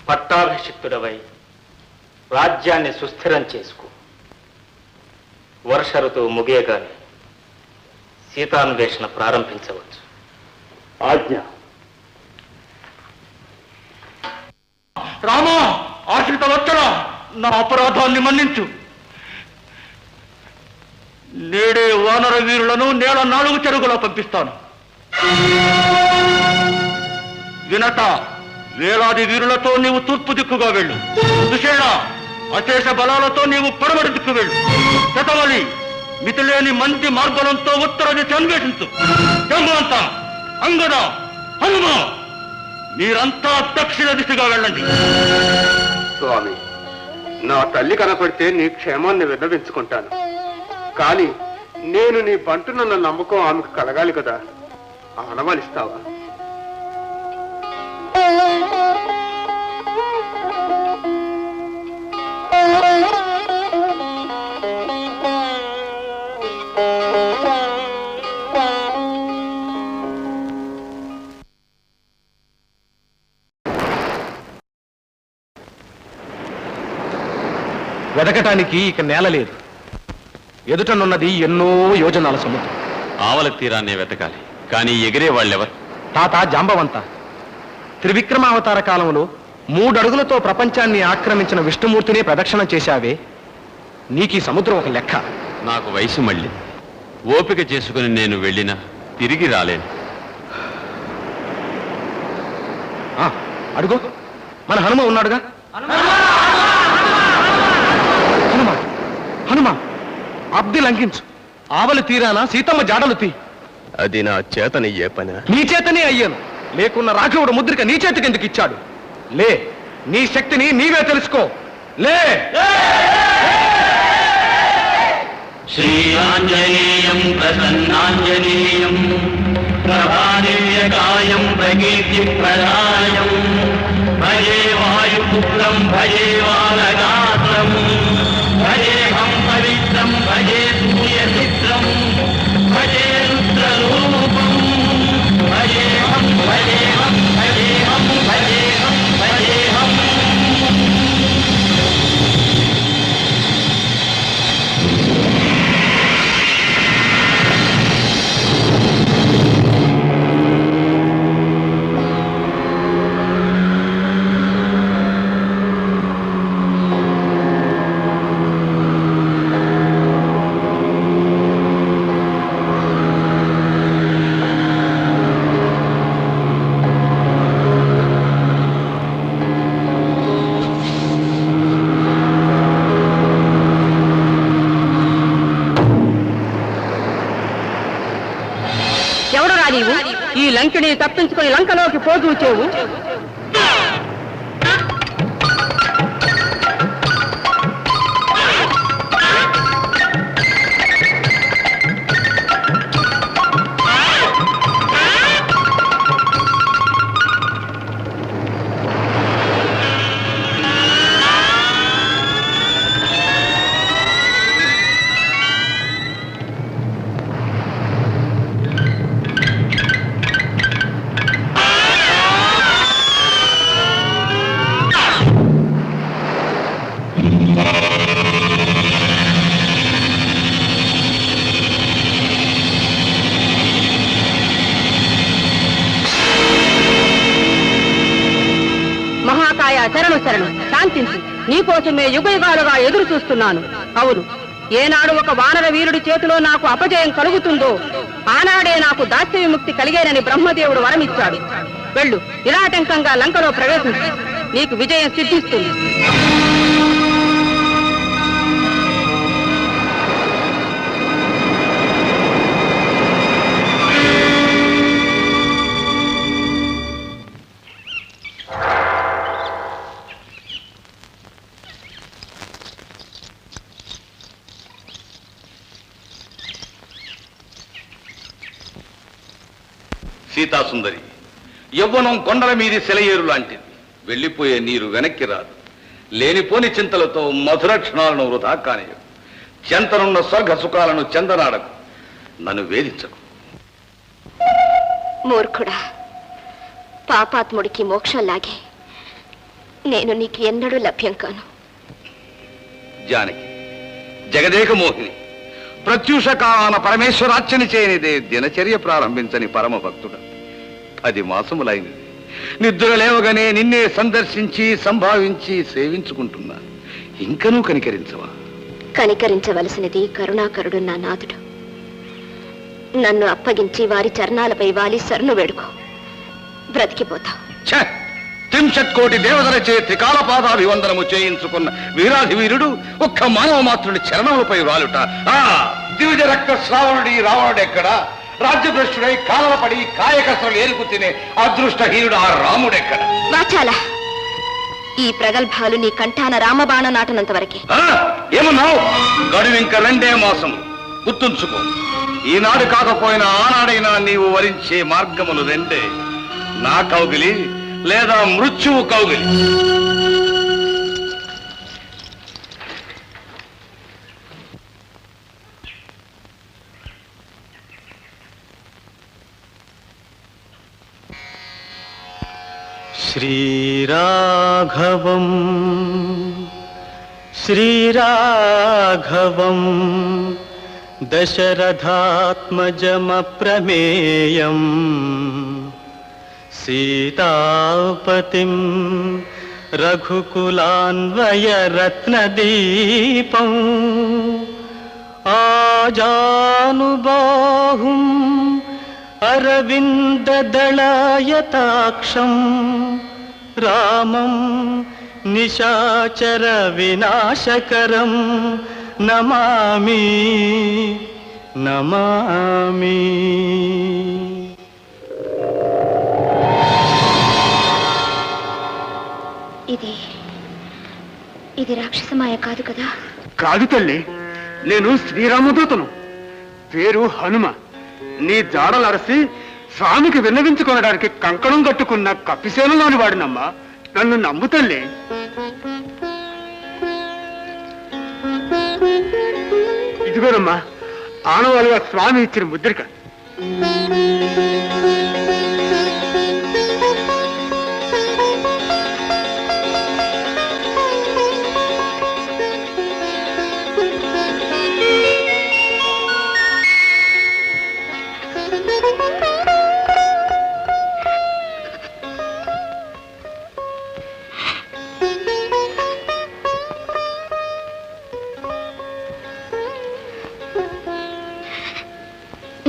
పట్టాభిషిక్తుడవై రాజ్యాన్ని సుస్థిరం చేసుకో. వర్ష ఋతువు ముగియగానే సీతాన్వేషణ ప్రారంభించవచ్చు. ఆజ్ఞ. రామా, ఆశ్రిత వత్సల, నా అపరాధాన్ని మన్నించు. నేడే వానర వీరులను నేల 4 చెరుగులో పంపిస్తాను. వినత, వేలాది వీరులతో నీవు తూర్పు దిక్కుగా వెళ్ళు. సుషేణ, అశేష బలాలతో నీవు పడమటి దిక్కు వెళ్ళు. శతవలి, మితిలేని మంచి మార్గంతో ఉత్తర దిశ అన్వేషించు. జంబవంత, అంగద, హనుమ, మీరంతా దక్షిణ దిశగా వెళ్ళండి. స్వామి, నా తల్లి కనపడితే నీ క్షేమాన్ని విన్నవించుకుంటాను. కానీ నేను నీ బంటునన్న నమ్మకం ఆమెకు కలగాలి కదా. ఆనవాలిస్తావా? వెదకటానికి ఇక నేల లేదు. ఎదుటనున్నది ఎన్నో యోజనాల సముద్రం. ఆవల తీరాన్నే వెతకాలి, కానీ ఎగిరే వాళ్ళెవరు? తాత జాంబవంత, త్రివిక్రమావతార కాలంలో 3 అడుగులతో ప్రపంచాన్ని ఆక్రమించిన విష్ణుమూర్తినే ప్రదక్షిణ చేశావే. నీకీ సముద్రం ఒక లెక్క. నాకు వయసు మళ్ళీ ఓపిక చేసుకుని నేను వెళ్ళినా తిరిగి రాలేను. అడుగు, మన హనుమ ఉన్నాడుగా. హనుమ, హనుమ, అబ్ది లంఘించు. ఆవలి తీరాన సీతమ్మ జాడలు తీ. అది నా చేతనయ్యే పని. నీ చేతనే అయ్యాను. లేకున్న రాఘవుడు ముద్రిక నీ చేతికి ఎందుకు ఇచ్చాడు? లే, నీ శక్తిని నీవే తెలుసుకో. లే. శ్రీయాంజనేయం ప్రసన్నాంజనేయం ప్రభాదివ్యకాయం ప్రకీర్తిప్రదాయం భజే వాయుపుత్రం భజే వానగాత్రం భజేహం పవిత్రం భజే సూర్యమిత్రం భజే రుద్రరూపం భజేహం భజేహం భజేహం భజేహం భజేహం. ఈ లంకిని తప్పించుకొని లంకలోకి పోదూచేవు. శరణు శరణు, శాంతించు. నీకోసమే యుగయుగాలుగా ఎదురు చూస్తున్నాను. అవును, ఏనాడు ఒక వానర వీరుడి చేతిలో నాకు అపజయం కలుగుతుందో ఆనాడే నాకు దాస్య విముక్తి కలిగేనని బ్రహ్మదేవుడు వరమిచ్చాడు. వెళ్ళు, నిరాటంకంగా లంకలో ప్రవేశించు. నీకు విజయం సిద్ధిస్తుంది. సీతాసుందరి, యవ్వనం కొండల మీది సెలయేరు లాంటిది. వెళ్ళిపోయే నీరు వెనక్కి రాదు. లేనిపోని చింతలతో మధుర క్షణాలను వృధా కానియు. చెంతనున్న స్వర్గ సుఖాలను చెందనాడకు. నన్ను వేధించకు. మూర్ఖుడా, పాపాత్ముడికి మోక్షంలాగే నేను నీకు ఎన్నడూ లభ్యం కాను. జానకి, జగదేక మోహిని, ప్రత్యూష కాలాన పరమేశ్వరార్చన చేయనిదే దినచర్య ప్రారంభించని పరమ భక్తుడు. 10 మాసములైనది. నిద్ర లేవగానే నిన్నే సందర్శించి సంభావించి సేవించుకుంటున్నా. ఇంకనూ కనికరించవా? కనికరించవలసినది కరుణాకరుడు నా నాథుడు. నన్ను అప్పగించి వారి చరణాలపై వాలి శరణు వేడుకో, బ్రతికిపోతా. త్రింశత్కోటి దేవతల చే త్రికాల పాదాభివందనము చేయించుకున్న వీరాధి వీరుడు ఒక్క మానవ మాత్రుడి చరణములపై వాలుట. దివిజ రక్త శ్రావణుడి రావణుడెక్కడ? రాజ్యభ్రష్టుడై కాలపడి కాయకసలు ఏరుకు తినే అదృష్టహీనుడు ఆ రాముడెక్కడ? వాచాల, ఈ ప్రగల్భాలు నీ కంఠాన రామబాణ నాటనంత వరకే. ఏమన్నావు? గడువింక 2 మాసము. గుర్తుంచుకో, ఈనాడు కాకపోయినా ఆనాడైనా నీవు వరించే మార్గములు 2. నా కౌగిలి లేదా మృత్యువు కౌగిలి. శ్రీరాఘవం శ్రీరాఘవం దశరథాత్మజమప్రమేయం సీతాపతిం రఘుకులాన్వయరత్నదీపం ఆజానుబాహుం అరవిందదళాయతాక్షం రామం నిశాచర వినాశకరం నమామి నమామి. ఇది రాక్షసమాయ కాదు కదా? కాదు తల్లి, నేను శ్రీరామదూతను. పేరు హనుమ. నీ జాడలరసి స్వామికి విన్నవించుకొనడానికి కంకణం కట్టుకున్న కపిసేనలోని వాడినమ్మా. నన్ను నమ్ము తల్లి. ఇదిగోనమ్మా, ఆనవాలుగా స్వామి ఇచ్చిన ముద్రిక.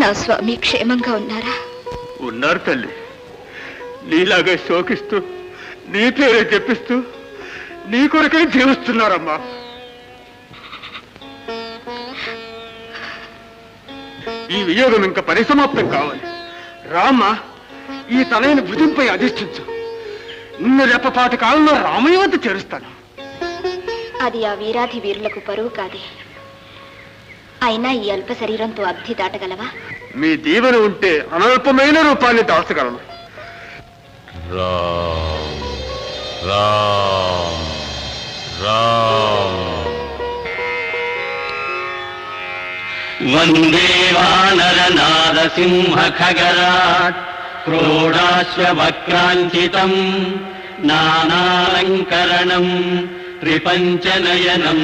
నా స్వామి క్షేమంగా ఉన్నారా? ఉన్నారు తల్లి. నీలాగా శోకిస్తూ నీ పేరే చెప్పిస్తూ నీ కొరకే జీవిస్తున్నారమ్మా. ఈ వియోగం ఇంకా పరిసమాప్తం కావాలి. రామా, ఈ తలైన భుజంపై అధిష్ఠించు. నిన్న రెప్పపాటి కాలంలో రామయ్య వద్ద చేరుస్తాను. అది ఆ వీరాధి వీరులకు పరువు కాదే. అయినా ఈ అల్ప శరీరంతో అబ్ధి దాటగలవా? మీ దీవెన ఉంటే అనల్పమైన రూపాన్ని దాల్చగలను. రామ్ రామ్ రామ్. వందే వానర నారసింహ ఖగరాట్ క్రోడాశ్వక్రాంచితం నానాలంకరణం త్రిపంచనయనం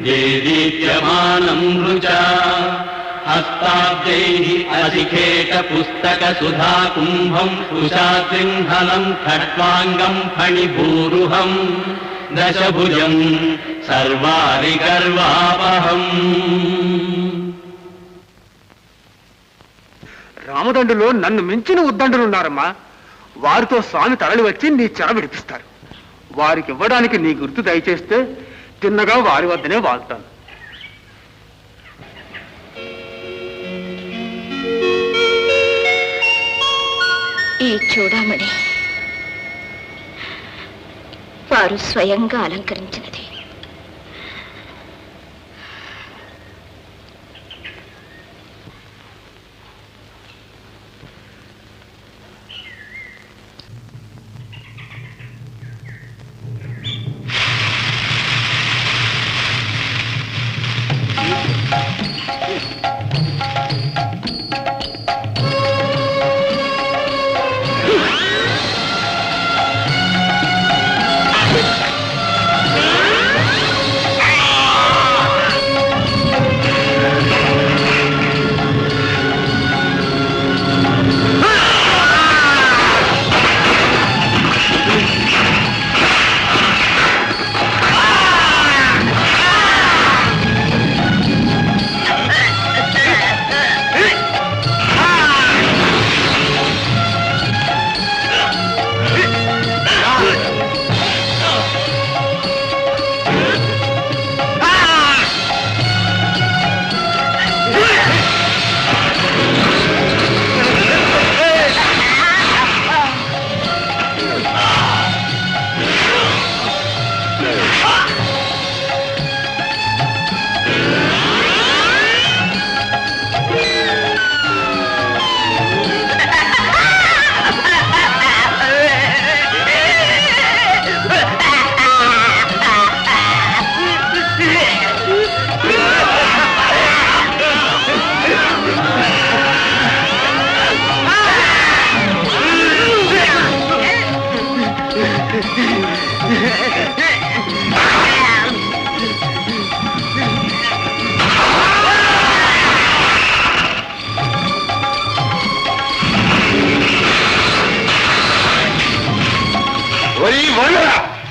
దేదీప్యమానం రుచా హస్తాబ్జైః అధికేట పుస్తక సుధా కుంభం ఉషాశృంఖలం ఖట్వాంగం ఫణిభూరుహం దశభుజం సర్వారి గర్వాపహం. రామదండులో నన్ను మించిన ఉద్దండులున్నారమ్మా. వారితో స్వామి తరలి వచ్చి నీ చెర విడిపిస్తారు. వారికి ఇవ్వడానికి నీ గుర్తు దయచేస్తే తిన్నగా వారి వద్దనే వాళ్తాను. ఈ చూడమణి వారు స్వయంగా అలంకరించినది.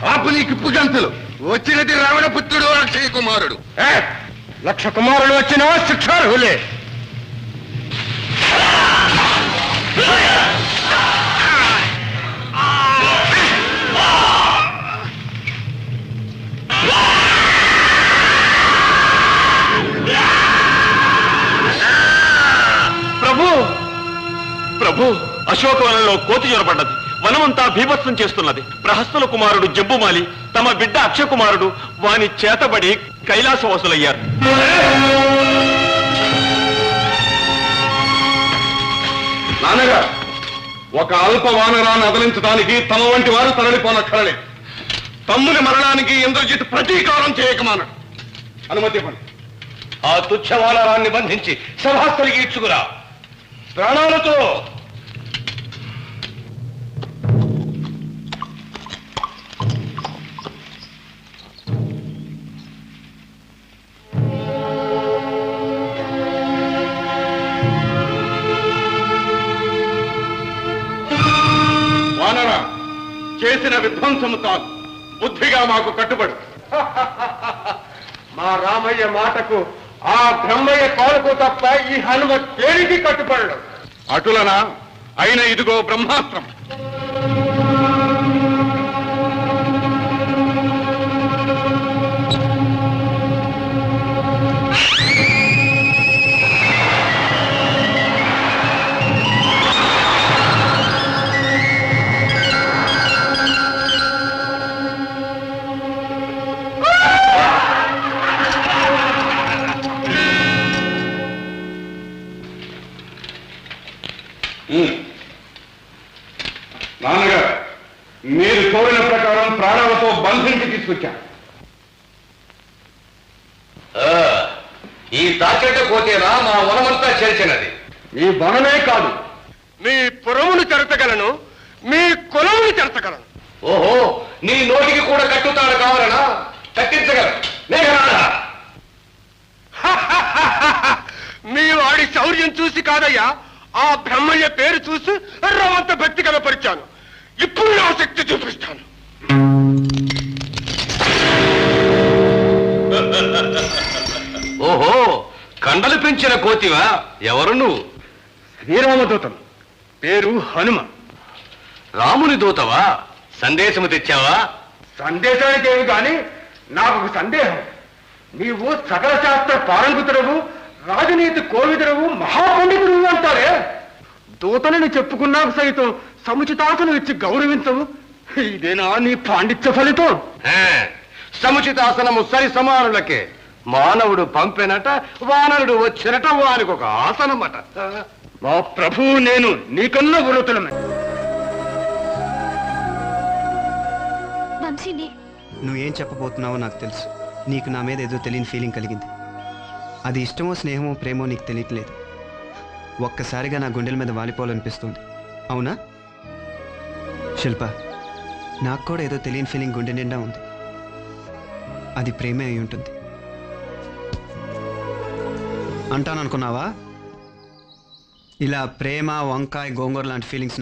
ఆపు నీకు పుగంతులు. వచ్చినది రావణపుత్రుడు అక్షయ కుమారుడు. 1,00,000 కుమారులు వచ్చినా శిక్షార్హులే. ప్రభు, అశోకవనంలో కోతి జ్వరపడ్డది. వనమంతా భీభత్సం చేస్తున్నది. ప్రహస్తుల కుమారుడు జబ్బుమాలి, తమ బిడ్డ అక్షయ కుమారుడు వాని చేతబడి కైలాసవాసులయ్యారు. నాన్నగారు, ఒక అల్ప వానరాన్ని అదలించడానికి తమ వంటి వారు తరలిపోనక్కరలేదు. తమ్ముని మరణానికి ఇంద్రజిత్ ప్రతీకారం చేయకమానడు. అనుమతి ఇవ్వండి. ఆ తుచ్చ వానరాన్ని బంధించి సభాస్థలికి ఇచ్చుకురా ప్రాణాలతో. వానరా, చేసిన విధ్వంసము తాను బుద్ధిగా మాకు కట్టుబడు. మా రామయ్య మాటకు ఆ బ్రహ్మయ్య కాలుకు తప్ప ఈ హనుమ దేనికి కట్టుబడడు. అటులనా? అయిన ఇదిగో బ్రహ్మాస్త్రం. నాన్నగారు, మీరు కోరిన ప్రకారం ప్రాణాలతో బంధించి తీసుకొచ్చాను. ఈ తాచెట్ట కోతేనా మా వనమంతా చేర్చినది. మీ వనమే కాదు, మీ పురమును చెరచగలను, మీ కులమును చెరచగలను. ఓహో, నీ నోటికి కూడా కట్టుతాడు కావాలనా? కట్టించగలను. మీ వాడి శౌర్యం చూసి కాదయ్యా, ఆ బ్రహ్మయ్య పేరు చూసి రవంత భక్తి కనపరిచాను. ఇప్పుడు నా శక్తి చూపిస్తాను. ఓహో, కండలు పెంచిన కోతివా? ఎవరు నువ్వు? శ్రీరామదూతను, పేరు హనుమ. రాముని దూతవా? సందేశము తెచ్చావా? సందేశానికి ఏమి గాని నాకు ఒక సందేహం. నీవు సకల శాస్త్ర పారంగుతుడవు, రాజనీతి కోవిదుడవు, మహాపండితుడు అంటారే. దూతలని చెప్పుకున్నాక సైతం సముచితాసనం ఇచ్చి గౌరవించవు. ఇదేనా నీ పాండిత్య ఫలితం? సముచితాసనము సరి సమానులకే. మానవుడు పంపెనట, వానరుడు వచ్చినట, వానికి ఒక ఆసనమట. మా ప్రభువు నేను నీకన్నా వృతులమే. నువ్వేం చెప్పబోతున్నావో నాకు తెలుసు. నీకు నా మీద ఏదో తెలియని ఫీలింగ్ కలిగింది. అది ఇష్టమో స్నేహమో ప్రేమో నీకు తెలియట్లేదు. ఒక్కసారిగా నా గుండెల మీద వాలిపోవాలనిపిస్తుంది. అవునా శిల్ప? నాకు కూడా ఏదో తెలియని ఫీలింగ్ గుండె నిండా ఉంది. అది ప్రేమే అయి ఉంటుంది అంటాననుకున్నావా? ఇలా ప్రేమ, వంకాయ, గోంగూర లాంటి ఫీలింగ్స్